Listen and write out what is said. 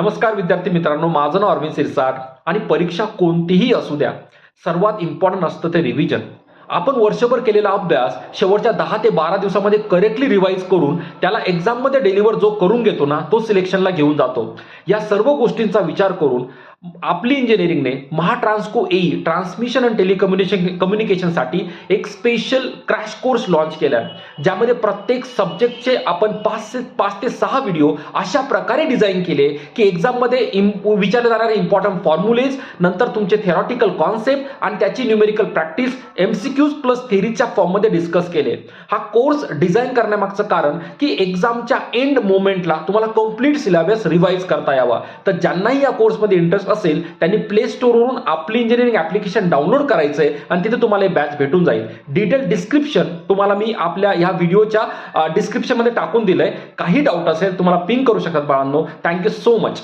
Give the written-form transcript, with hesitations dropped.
नमस्कार विद्यार्थी मित्रांनो, माझं नाव अरविंद सिरसाट आणि परीक्षा कोणतीही असू द्या, सर्वात इम्पॉर्टंट असतं ते रिव्हिजन. आपण वर्षभर केलेला अभ्यास शेवटच्या 10 ते 12 दिवसामध्ये करेक्टली रिवाइज करून त्याला एक्झाममध्ये डेलिव्हर जो करून घेतो ना, तो सिलेक्शनला घेऊन जातो. या सर्व गोष्टींचा विचार करून आपली इंजिनिअरिंगने महाट्रान्सको एई ट्रान्समिशन अँड कम्युनिकेशनसाठी एक स्पेशल क्रॅश कोर्स लॉन्च केला आहे, ज्यामध्ये प्रत्येक सब्जेक्टचे आपण 5 ते 6 व्हिडिओ अशा प्रकारे डिझाईन केले की एक्झाममध्ये विचारले जाणारे इम्पॉर्टंट फॉर्म्युलेज, नंतर तुमचे थेरॉटिकल कॉन्सेप्ट आणि त्याची न्यूमेरिकल प्रॅक्टिस एमसीक्यूज प्लस थेरीच्या फॉर्ममध्ये डिस्कस केले. हा कोर्स डिझाईन करण्यामागचं कारण की एक्झामच्या एंड मोमेंटला तुम्हाला कंप्लीट सिलेबस रिवाइज करता यावा. तर ज्यांनाही या कोर्समध्ये इंटरेस्ट असेल त्यांनी प्ले स्टोअरवरून आपली इंजिनिअरिंग ऍप्लिकेशन डाउनलोड करायचंय आणि तिथे तुम्हाला बॅच भेटून जाईल. डिटेल डिस्क्रिप्शन तुम्हाला मी आपल्या या व्हिडिओच्या डिस्क्रिप्शन मध्ये टाकून दिलंय. काही डाऊट असेल तुम्हाला पिंग करू शकतात बाळांनो. Thank you so much.